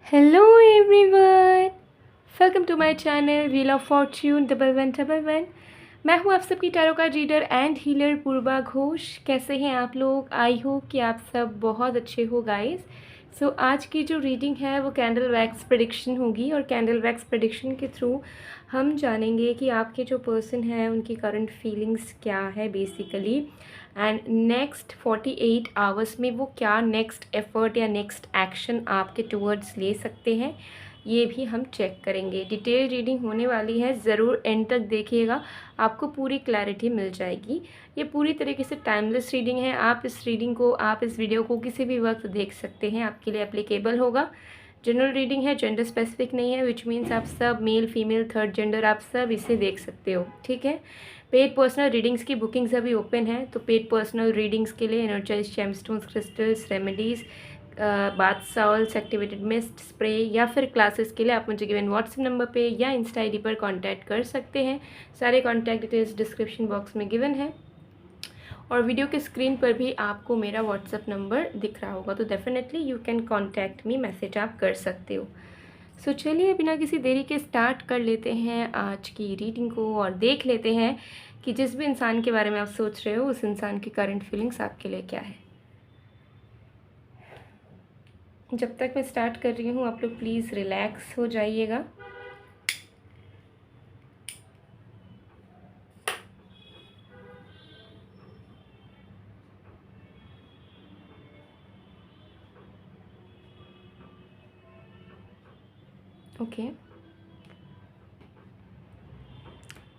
Hello everyone, welcome to my channel wheel of fortune 1111। मैं हूँ आप सबकी टैरो का reader and healer Purva Ghosh. कैसे हैं आप लोग? आई होप कि आप सब बहुत अच्छे हो गाइस। सो आज की जो रीडिंग है वो कैंडल वैक्स प्रेडिक्शन होगी और कैंडल वैक्स प्रेडिक्शन के थ्रू हम जानेंगे कि आपके जो पर्सन है उनकी करंट फीलिंग्स क्या है बेसिकली, एंड नेक्स्ट 48 आवर्स में वो क्या नेक्स्ट एफर्ट या नेक्स्ट एक्शन आपके टूवर्ड्स ले सकते हैं, ये भी हम चेक करेंगे। डिटेल रीडिंग होने वाली है, ज़रूर एंड तक देखिएगा, आपको पूरी क्लैरिटी मिल जाएगी। ये पूरी तरीके से टाइमलेस रीडिंग है। आप इस वीडियो को किसी भी वक्त देख सकते हैं, आपके लिए एप्लीकेबल होगा। जनरल रीडिंग है, जेंडर स्पेसिफिक नहीं है, विच मीन्स आप सब मेल फीमेल थर्ड जेंडर आप सब इसे देख सकते हो, ठीक है। पेड पर्सनल रीडिंग्स की बुकिंग्स अभी ओपन है, तो पेड पर्सनल रीडिंग्स के लिए energize gemstones, crystals, remedies, bath salts, activated mist spray या फिर क्लासेस के लिए आप मुझे गिवन व्हाट्सएप नंबर पे या इंस्टा आईडी पर कांटेक्ट कर सकते हैं। सारे कांटेक्ट डिटेल्स डिस्क्रिप्शन बॉक्स में गिवन है और वीडियो के स्क्रीन पर भी आपको मेरा व्हाट्सएप नंबर दिख रहा होगा, तो definitely you can contact me, message आप कर सकते हो। सो चलिए बिना किसी देरी के स्टार्ट कर लेते हैं आज की रीडिंग को और देख लेते हैं कि जिस भी इंसान के बारे में आप सोच रहे हो उस इंसान की करंट फीलिंग्स आपके लिए क्या है। जब तक मैं स्टार्ट कर रही हूँ आप लोग प्लीज़ रिलैक्स हो जाइएगा। ओके,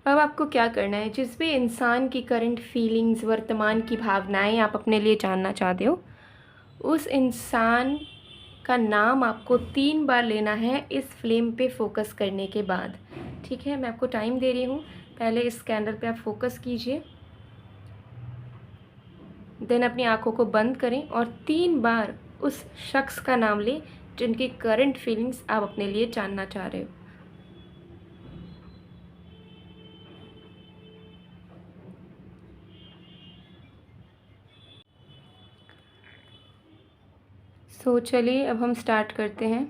अब आपको क्या करना है, जिस भी इंसान की करंट फीलिंग्स, वर्तमान की भावनाएं आप अपने लिए जानना चाहते हो, उस इंसान का नाम आपको 3 बार लेना है इस फ्लेम पे फोकस करने के बाद, ठीक है। मैं आपको टाइम दे रही हूँ, पहले इस कैंडल पे आप फोकस कीजिए, देन अपनी आंखों को बंद करें और 3 बार उस शख्स का नाम लें जिनकी करंट फीलिंग्स आप अपने लिए जानना चाह रहे हो। सो चलिए अब हम स्टार्ट करते हैं।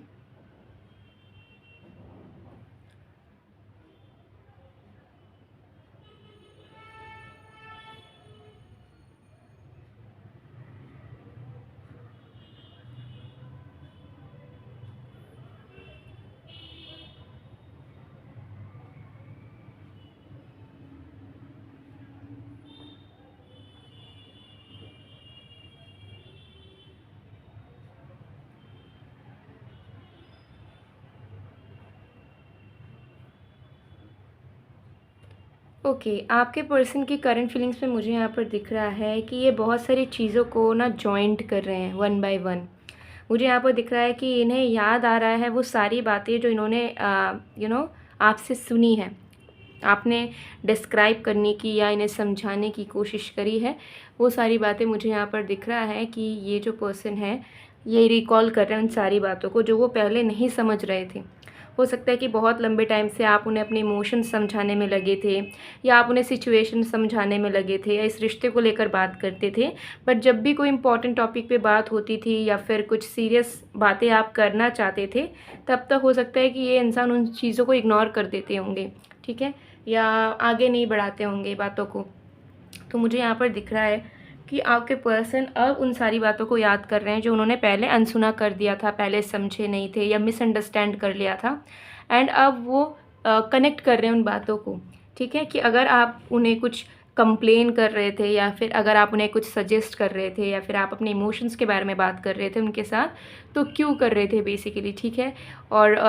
ओके, आपके पर्सन की करंट फीलिंग्स में मुझे यहाँ पर दिख रहा है कि ये बहुत सारी चीज़ों को ना जॉइंट कर रहे हैं वन बाय वन। मुझे यहाँ पर दिख रहा है कि इन्हें याद आ रहा है वो सारी बातें जो इन्होंने आपसे सुनी है, आपने डिस्क्राइब करने की या इन्हें समझाने की कोशिश करी है, वो सारी बातें मुझे यहाँ पर दिख रहा है कि ये जो पर्सन है ये रिकॉल कर रहे हैं उन सारी बातों को जो वो पहले नहीं समझ रहे थे। हो सकता है कि बहुत लंबे टाइम से आप उन्हें अपने इमोशंस समझाने में लगे थे या आप उन्हें सिचुएशन समझाने में लगे थे या इस रिश्ते को लेकर बात करते थे, बट जब भी कोई इंपॉर्टेंट टॉपिक पे बात होती थी या फिर कुछ सीरियस बातें आप करना चाहते थे, तब तक हो सकता है कि ये इंसान उन चीज़ों को इग्नोर कर देते होंगे, ठीक है, या आगे नहीं बढ़ाते होंगे बातों को। तो मुझे यहाँ पर दिख रहा है कि आपके पर्सन अब उन सारी बातों को याद कर रहे हैं जो उन्होंने पहले अनसुना कर दिया था, पहले समझे नहीं थे या मिसअंडरस्टैंड कर लिया था, एंड अब वो कनेक्ट कर रहे हैं उन बातों को, ठीक है। कि अगर आप उन्हें कुछ कंप्लेन कर रहे थे या फिर अगर आप उन्हें कुछ सजेस्ट कर रहे थे या फिर आप अपने इमोशंस के बारे में बात कर रहे थे उनके साथ, तो क्यों कर रहे थे बेसिकली, ठीक है। और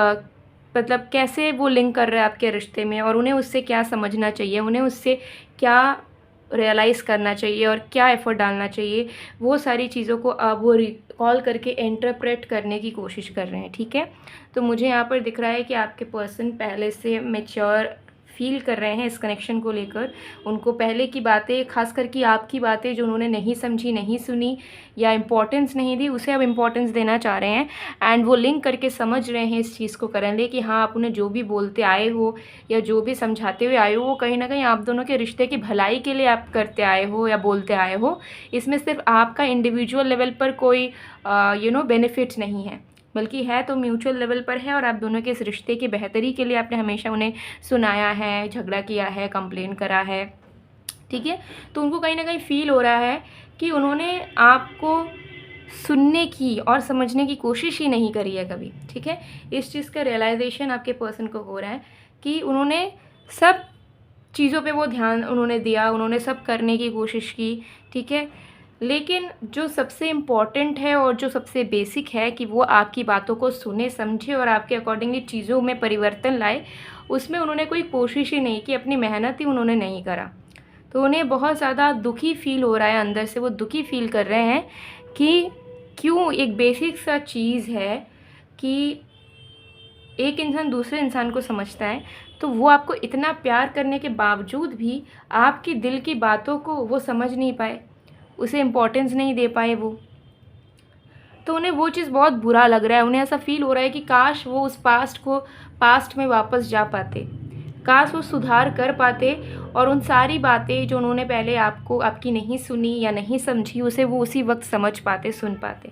मतलब कैसे वो लिंक कर रहे हैं आपके रिश्ते में और उन्हें उससे क्या समझना चाहिए, उन्हें उससे क्या रियलाइज़ करना चाहिए और क्या एफ़र्ट डालना चाहिए, वो सारी चीज़ों को अब वो रिकॉल करके इंटरप्रेट करने की कोशिश कर रहे हैं, ठीक है। तो मुझे यहाँ पर दिख रहा है कि आपके पर्सन पहले से मैच्योर फील कर रहे हैं इस कनेक्शन को लेकर। उनको पहले की बातें, खास करके आपकी बातें जो उन्होंने नहीं समझी, नहीं सुनी या इम्पोर्टेंस नहीं दी, उसे अब इम्पोर्टेंस देना चाह रहे हैं, एंड वो लिंक करके समझ रहे हैं इस चीज़ को करने कि हाँ, आप उन्हें जो भी बोलते आए हो या जो भी समझाते हुए आए हो वो कहीं ना कहीं आप दोनों के रिश्ते की भलाई के लिए आप करते आए हो या बोलते आए हो। इसमें सिर्फ आपका इंडिविजुअल लेवल पर कोई बेनिफिट नहीं है, बल्कि है तो म्यूचुअल लेवल पर है, और आप दोनों के इस रिश्ते की बेहतरी के लिए आपने हमेशा उन्हें सुनाया है, झगड़ा किया है, कंप्लेन करा है, ठीक है। तो उनको कहीं ना कहीं फील हो रहा है कि उन्होंने आपको सुनने की और समझने की कोशिश ही नहीं करी है कभी, ठीक है। इस चीज़ का रियलाइजेशन आपके पर्सन को हो रहा है कि उन्होंने सब चीज़ों पे वो ध्यान उन्होंने दिया, उन्होंने सब करने की कोशिश की, ठीक है। लेकिन जो सबसे इम्पॉर्टेंट है और जो सबसे बेसिक है कि वो आपकी बातों को सुने, समझे और आपके अकॉर्डिंगली चीज़ों में परिवर्तन लाए, उसमें उन्होंने कोई कोशिश ही नहीं की, अपनी मेहनत ही उन्होंने नहीं करा। तो उन्हें बहुत ज़्यादा दुखी फील हो रहा है, अंदर से वो दुखी फील कर रहे हैं कि क्यों एक बेसिक सा चीज़ है कि एक इंसान दूसरे इंसान को समझता है, तो वो आपको इतना प्यार करने के बावजूद भी आपकी दिल की बातों को वो समझ नहीं पाए, उसे इम्पोर्टेंस नहीं दे पाए वो। तो उन्हें वो चीज़ बहुत बुरा लग रहा है, उन्हें ऐसा फ़ील हो रहा है कि काश वो उस पास्ट में वापस जा पाते, काश वो सुधार कर पाते और उन सारी बातें जो उन्होंने पहले आपकी नहीं सुनी या नहीं समझी, उसे वो उसी वक्त समझ पाते, सुन पाते।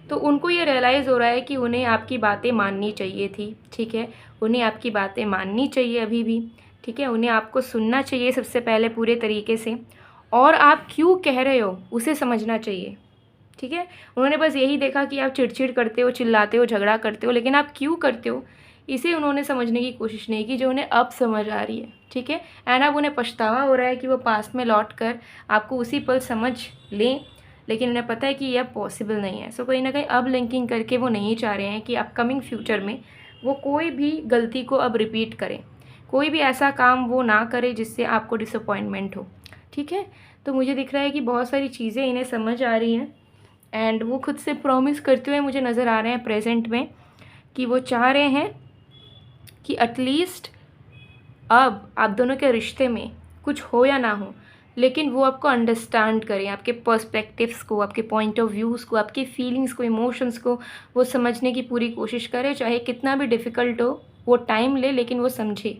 तो उनको ये रियलाइज़ हो रहा है कि उन्हें आपकी बातें माननी चाहिए थी, ठीक है। उन्हें आपकी बातें माननी चाहिए अभी भी, ठीक है। उन्हें आपको सुनना चाहिए सबसे पहले पूरे तरीके से, और आप क्यों कह रहे हो उसे समझना चाहिए, ठीक है। उन्होंने बस यही देखा कि आप चिड़चिड़ करते हो, चिल्लाते हो, झगड़ा करते हो, लेकिन आप क्यों करते हो इसे उन्होंने समझने की कोशिश नहीं की, जो उन्हें अब समझ आ रही है, ठीक है। एंड अब उन्हें पछतावा हो रहा है कि वो पास्ट में लौट कर आपको उसी पल समझ लें, लेकिन उन्हें पता है कि यह पॉसिबल नहीं है। सो कहीं ना कहीं अब लिंकिंग करके वो नहीं चाह रहे हैं कि अपकमिंग फ्यूचर में वो कोई भी गलती को अब रिपीट करें, कोई भी ऐसा काम वो ना करे जिससे आपको डिसअपॉइंटमेंट हो, ठीक है। तो मुझे दिख रहा है कि बहुत सारी चीज़ें इन्हें समझ आ रही हैं, एंड वो खुद से प्रॉमिस करते हुए मुझे नज़र आ रहे हैं प्रेजेंट में कि वो चाह रहे हैं कि एटलीस्ट अब आप दोनों के रिश्ते में कुछ हो या ना हो, लेकिन वो आपको अंडरस्टैंड करें, आपके पर्सपेक्टिव्स को, आपके पॉइंट ऑफ व्यूज़ को, आपकी फीलिंग्स को, इमोशंस को वो समझने की पूरी कोशिश करें, चाहे कितना भी डिफ़िकल्ट हो, वो टाइम ले लेकिन वो समझे,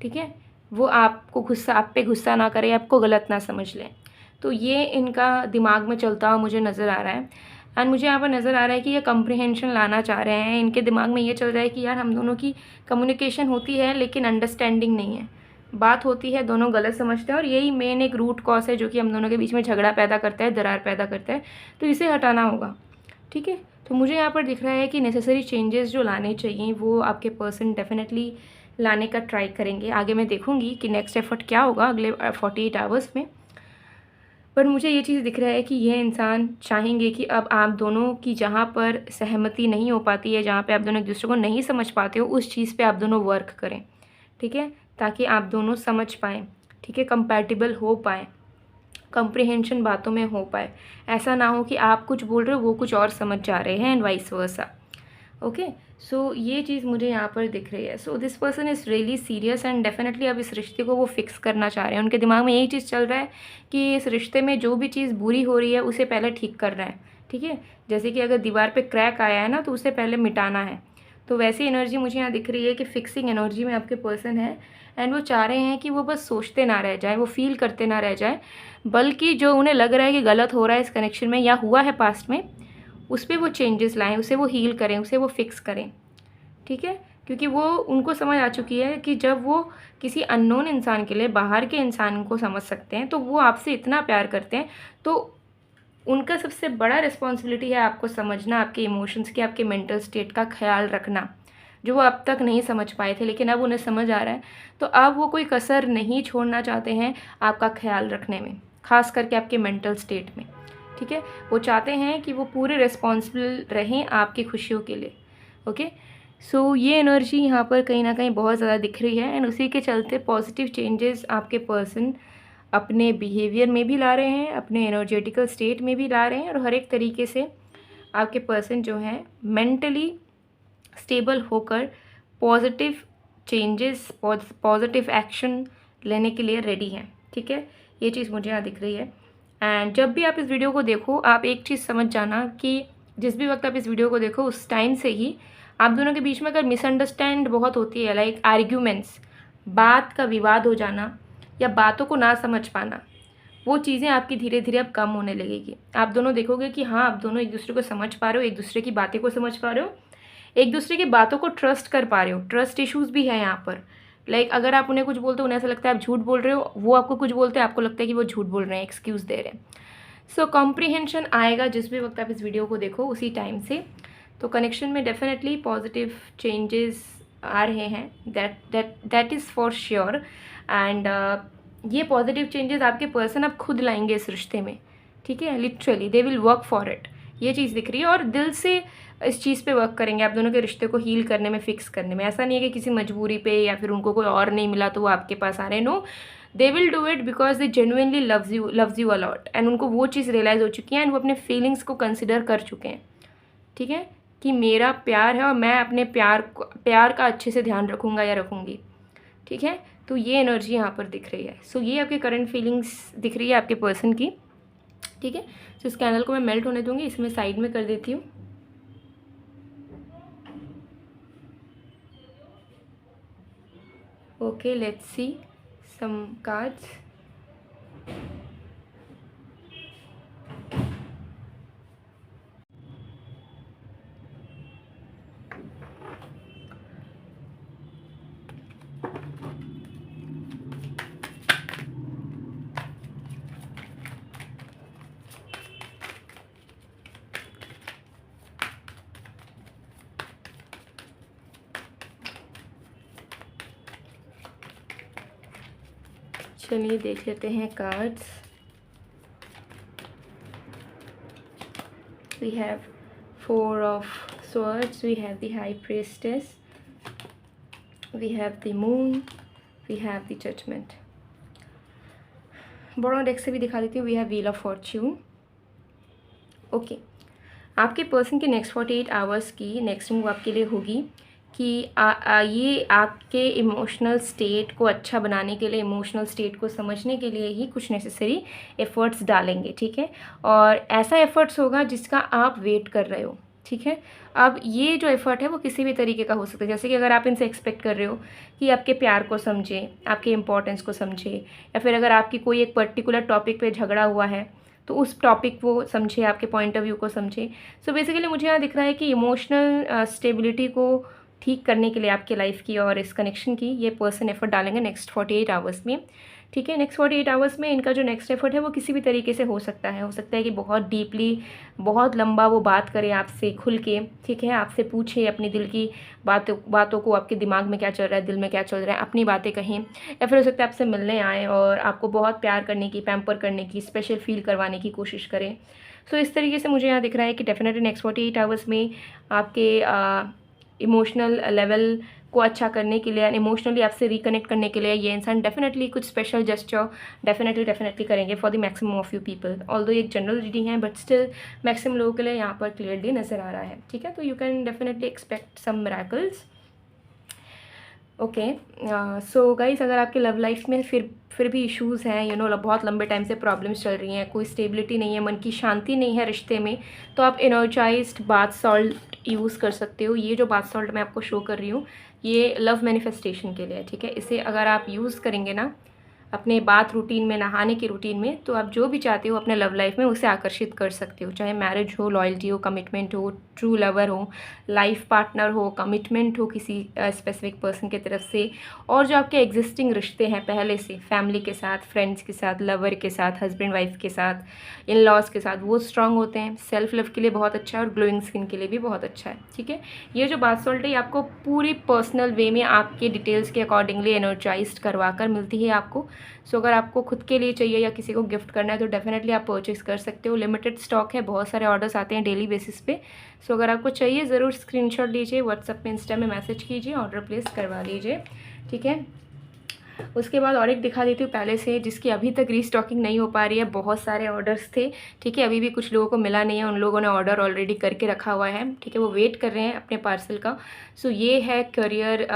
ठीक है। वो आप पे गुस्सा ना करे, आपको गलत ना समझ लें। तो ये इनका दिमाग में चलता हुआ मुझे नज़र आ रहा है, एंड मुझे यहाँ पर नज़र आ रहा है कि ये कम्प्रिहेंशन लाना चाह रहे हैं। इनके दिमाग में ये चल रहा है कि यार हम दोनों की कम्युनिकेशन होती है लेकिन अंडरस्टैंडिंग नहीं है, बात होती है, दोनों गलत समझते हैं, और यही मेन एक रूट कॉज है जो कि हम दोनों के बीच में झगड़ा पैदा करता है, दरार पैदा करता है। तो इसे हटाना होगा, ठीक है। तो मुझे यहाँ पर दिख रहा है कि नेसेसरी चेंजेस जो लाने चाहिए वो आपके पर्सन डेफिनेटली लाने का ट्राई करेंगे। आगे मैं देखूँगी कि नेक्स्ट एफर्ट क्या होगा अगले 48 आवर्स में। पर मुझे ये चीज़ दिख रहा है कि यह इंसान चाहेंगे कि अब आप दोनों की जहाँ पर सहमति नहीं हो पाती है, जहाँ पे आप दोनों एक दूसरे को नहीं समझ पाते हो, उस चीज़ पे आप दोनों वर्क करें, ठीक है, ताकि आप दोनों समझ पाएँ, ठीक है, कंपैटिबल हो पाएँ, कंप्रिहेंशन बातों में हो पाए। ऐसा ना हो कि आप कुछ बोल रहे हो वो कुछ और समझ जा रहे हैं, एंड वाइस वर्सा। ओके, सो ये चीज़ मुझे यहाँ पर दिख रही है। So this person is really serious, and definitely अब इस रिश्ते को वो फिक्स करना चाह रहे हैं। उनके दिमाग में यही चीज़ चल रहा है कि इस रिश्ते में जो भी चीज़ बुरी हो रही है उसे पहले ठीक करना है, ठीक है। जैसे कि अगर दीवार पे क्रैक आया है ना, तो उसे पहले मिटाना है। तो वैसी एनर्जी मुझे यहाँ दिख रही है कि फिक्सिंग एनर्जी में आपके पर्सन है, एंड वो चाह रहे हैं कि वो बस सोचते ना रह जाए, वो फील करते ना रह जाए, बल्कि जो उन्हें लग रहा है कि गलत हो रहा है इस कनेक्शन में या हुआ है पास्ट में, उस पर वो चेंजेस लाएँ, उसे वो हील करें, उसे वो फिक्स करें, ठीक है। क्योंकि वो उनको समझ आ चुकी है कि जब वो किसी अननोन इंसान के लिए, बाहर के इंसान को समझ सकते हैं, तो वो आपसे इतना प्यार करते हैं, तो उनका सबसे बड़ा रिस्पॉन्सिबिलिटी है आपको समझना, आपके इमोशंस की, आपके मेंटल स्टेट का ख्याल रखना, जो वो अब तक नहीं समझ पाए थे, लेकिन अब उन्हें समझ आ रहा है। तो अब वो कोई कसर नहीं छोड़ना चाहते हैं आपका ख्याल रखने में, ख़ास करके आपके मेंटल स्टेट में, ठीक है। वो चाहते हैं कि वो पूरे रिस्पॉन्सिबल रहें आपकी खुशियों के लिए। ओके, सो ये एनर्जी यहाँ पर कहीं ना कहीं बहुत ज़्यादा दिख रही है, एंड उसी के चलते पॉजिटिव चेंजेस आपके पर्सन अपने बिहेवियर में भी ला रहे हैं, अपने एनर्जेटिकल स्टेट में भी ला रहे हैं, और हर एक तरीके से आपके पर्सन जो है मेंटली स्टेबल होकर पॉजिटिव चेंजेस, पॉजिटिव एक्शन लेने के लिए रेडी हैं, ठीक है। ये चीज़ मुझे यहाँ दिख रही है। एंड जब भी आप इस वीडियो को देखो, आप एक चीज़ समझ जाना कि जिस भी वक्त आप इस वीडियो को देखो उस टाइम से ही आप दोनों के बीच में अगर मिसअंडरस्टैंड बहुत होती है, लाइक आर्ग्यूमेंट्स, बात का विवाद हो जाना या बातों को ना समझ पाना, वो चीज़ें आपकी धीरे धीरे अब कम होने लगेगी। आप दोनों देखोगे कि हाँ, आप दोनों एक दूसरे को समझ पा रहे हो, एक दूसरे की बातें को समझ पा रहे हो, एक दूसरे की बातों को ट्रस्ट कर पा रहे हो। ट्रस्ट इश्यूज़ भी है यहाँ पर। अगर आप उन्हें कुछ बोलते हो, उन्हें ऐसा लगता है आप झूठ बोल रहे हो, वो आपको कुछ बोलते हैं, आपको लगता है कि वो झूठ बोल रहे हैं, एक्सक्यूज़ दे रहे हैं। सो कॉम्प्रीहेंशन आएगा जिस भी वक्त आप इस वीडियो को देखो उसी टाइम से। तो कनेक्शन में डेफिनेटली पॉजिटिव चेंजेस आ रहे हैं, that is for sure. And ये पॉजिटिव चेंजेस आपके पर्सन आप खुद लाएंगे इस रिश्ते में, ठीक है। Literally they will work for it, ये चीज़ दिख रही है, और दिल से इस चीज़ पे वर्क करेंगे आप दोनों के रिश्ते को हील करने में, फिक्स करने में। ऐसा नहीं है कि किसी मजबूरी पे या फिर उनको कोई और नहीं मिला तो वो आपके पास आ रहे हैं। No, they will do it because they genuinely loves you a lot, and उनको वो चीज़ रियलाइज़ हो चुकी है, एंड वो अपने फीलिंग्स को कंसिडर कर चुके हैं, ठीक है, कि मेरा प्यार है और मैं अपने प्यार का अच्छे से ध्यान रखूँगा या रखूँगी, ठीक है। तो ये एनर्जी यहाँ पर दिख रही है। सो ये आपके करंट फीलिंग्स दिख रही है आपके पर्सन की, ठीक है। तो इस कैंडल को मैं मेल्ट होने दूँगी, इसमें साइड में कर देती हूँ। Okay, let's see some cards. चलिए देख लेते हैं cards. We have 4 of swords, we have the high priestess, we have the moon, we have the judgment. बड़ा डेक से भी दिखा देती हूँ। we have wheel of fortune. Okay, आपके पर्सन की नेक्स्ट 48 आवर्स की नेक्स्ट मूव आपके लिए होगी कि ये आपके इमोशनल स्टेट को अच्छा बनाने के लिए, इमोशनल स्टेट को समझने के लिए ही कुछ नेसेसरी एफ़र्ट्स डालेंगे, ठीक है। और ऐसा एफ़र्ट्स होगा जिसका आप वेट कर रहे हो, ठीक है। अब ये जो एफ़र्ट है वो किसी भी तरीके का हो सकता है, जैसे कि अगर आप इनसे एक्सपेक्ट कर रहे हो कि आपके प्यार को समझे, आपके इम्पोर्टेंस को समझे, या फिर अगर आपकी कोई एक पर्टिकुलर टॉपिक पे झगड़ा हुआ है तो उस टॉपिक को समझे, आपके पॉइंट ऑफ व्यू को समझे। सो बेसिकली मुझे यहाँ दिख रहा है कि इमोशनल स्टेबिलिटी को ठीक करने के लिए आपकी लाइफ की और इस कनेक्शन की ये पर्सन एफर्ट डालेंगे नेक्स्ट 48 आवर्स में, ठीक है। नेक्स्ट 48 आवर्स में इनका जो नेक्स्ट एफर्ट है वो किसी भी तरीके से हो सकता है कि बहुत डीपली, बहुत लंबा वो बात करे आपसे खुल के, ठीक है। आपसे पूछे अपनी दिल की बातों को, आपके दिमाग में क्या चल रहा है, दिल में क्या चल रहा है, अपनी बातें कहें। या फिर हो सकता है आपसे मिलने आए और आपको बहुत प्यार करने की, पैम्पर करने की, स्पेशल फील करवाने की कोशिश करें। सो इस तरीके से मुझे यहाँ दिख रहा है कि डेफिनेटली नेक्स्ट 48 आवर्स में आपके इमोशनल लेवल को अच्छा करने के लिए, इमोशनली आपसे रिकनेक्ट करने के लिए ये इंसान डेफिनेटली कुछ स्पेशल जेस्चर डेफिनेटली करेंगे for the maximum of you people. Although एक जनरल रीडिंग है बट स्टिल मैक्सिमम लोगों के लिए यहाँ पर क्लियरली नज़र आ रहा है, ठीक है। तो you can definitely expect some miracles. Okay, so guys, अगर आपके लव लाइफ में फिर भी इश्यूज़ हैं, बहुत लंबे टाइम से प्रॉब्लम्स चल रही हैं, कोई स्टेबिलिटी नहीं है, मन की शांति नहीं है रिश्ते में, तो आप एनर्जाइज्ड बाथ सॉल्ट यूज़ कर सकते हो। ये जो बाथ सॉल्ट मैं आपको शो कर रही हूँ ये लव मैनिफेस्टेशन के लिए, ठीक है। इसे अगर आप यूज़ करेंगे ना अपने बाथ रूटीन में, नहाने की रूटीन में, तो आप जो भी चाहते हो अपने लव लाइफ में उसे आकर्षित कर सकते हो। चाहे मैरिज हो, लॉयल्टी हो, कमिटमेंट हो, ट्रू लवर हो, लाइफ पार्टनर हो, कमिटमेंट हो किसी स्पेसिफिक पर्सन की तरफ से, और जो आपके एग्जिस्टिंग रिश्ते हैं पहले से, फैमिली के साथ, फ्रेंड्स के साथ, लवर के साथ, हस्बैंड वाइफ के साथ, इन लॉज के साथ, वो स्ट्रांग होते हैं। सेल्फ लव के लिए बहुत अच्छा है और ग्लोइंग स्किन के लिए भी बहुत अच्छा है, ठीक है। ये जो बाथ सॉल्ट है आपको पूरी पर्सनल वे में आपके डिटेल्स के अकॉर्डिंगली एनर्जाइज्ड करवा कर मिलती है आपको। सो अगर आपको खुद के लिए चाहिए या किसी को गिफ्ट करना है तो डेफिनेटली आप परचेज कर सकते हो। लिमिटेड स्टॉक है, बहुत सारे ऑर्डर्स आते हैं डेली बेसिस पे। सो अगर आपको चाहिए ज़रूर स्क्रीनशॉट लीजिए, व्हाट्सएप में, इंस्टा में मैसेज कीजिए, ऑर्डर प्लेस करवा लीजिए, ठीक है। उसके बाद और एक दिखा देती हूँ पहले से, जिसकी अभी तक रीस्टॉकिंग नहीं हो पा रही है। बहुत सारे ऑर्डर्स थे, ठीक है, अभी भी कुछ लोगों को मिला नहीं है, उन लोगों ने ऑर्डर ऑलरेडी करके रखा हुआ है, ठीक है, वो वेट कर रहे हैं अपने पार्सल का। सो ये है करियर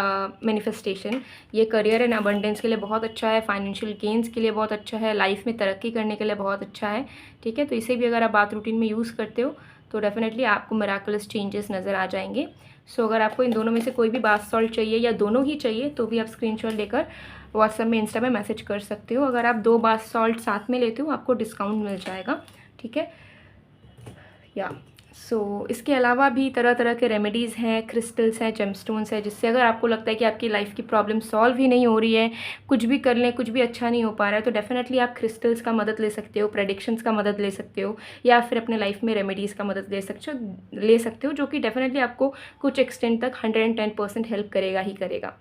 मैनिफेस्टेशन। ये करियर एंड अबंडेंस के लिए बहुत अच्छा है, फाइनेंशियल गेंस के लिए बहुत अच्छा है, लाइफ में तरक्की करने के लिए बहुत अच्छा है, ठीक है। तो इसे भी अगर आप बाथ रूटीन में यूज़ करते हो तो डेफिनेटली आपको मिराकुलस चेंजेस नज़र आ जाएंगे। सो अगर आपको इन दोनों में से कोई भी बाथ सॉल्ट चाहिए या दोनों ही चाहिए तो भी आप स्क्रीनशॉट लेकर व्हाट्सएप में, इंस्टा में मैसेज कर सकते हो। अगर आप 2 बाथ सॉल्ट साथ में लेते हो आपको डिस्काउंट मिल जाएगा, ठीक है। या इसके अलावा भी तरह तरह के रेमेडीज़ हैं, क्रिस्टल्स हैं, जेमस्टोन्स हैं, जिससे अगर आपको लगता है कि आपकी लाइफ की प्रॉब्लम सॉल्व ही नहीं हो रही है, कुछ भी कर लें कुछ भी अच्छा नहीं हो पा रहा है, तो डेफिनेटली आप क्रिस्टल्स का मदद ले सकते हो, प्रेडिक्शंस का मदद ले सकते हो, या फिर अपने लाइफ में रेमेडीज़ का मदद ले सकते हो जो कि डेफिनेटली आपको कुछ एक्सटेंट तक 110% हेल्प करेगा ही करेगा।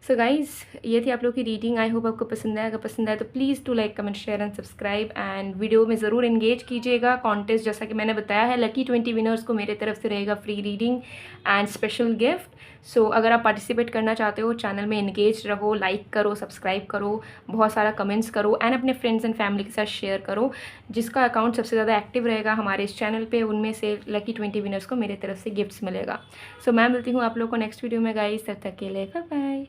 सो गाइज़, ये थी आप लोगों की रीडिंग। आई होप आपको पसंद आया। अगर पसंद आया तो please to like, comment, share and subscribe, and video में ज़रूर एंगेज कीजिएगा। कॉन्टेस्ट जैसा कि मैंने बताया है, लकी 20 विनर्स को मेरे तरफ से रहेगा free reading and special gift. अगर आप पार्टिसिपेट करना चाहते हो, चैनल में एंगेज रहो, लाइक करो, सब्सक्राइब करो, बहुत सारा कमेंट्स करो, एंड अपने फ्रेंड्स एंड फैमिली के साथ शेयर करो। जिसका अकाउंट सबसे ज़्यादा एक्टिव रहेगा हमारे इस चैनल पे, उनमें से लकी 20 विनर्स को मेरे तरफ से गिफ्ट्स मिलेगा। मैं मिलती हूँ आप लोगों को नेक्स्ट वीडियो में गाइस, तब तक के लिए बाय बाय।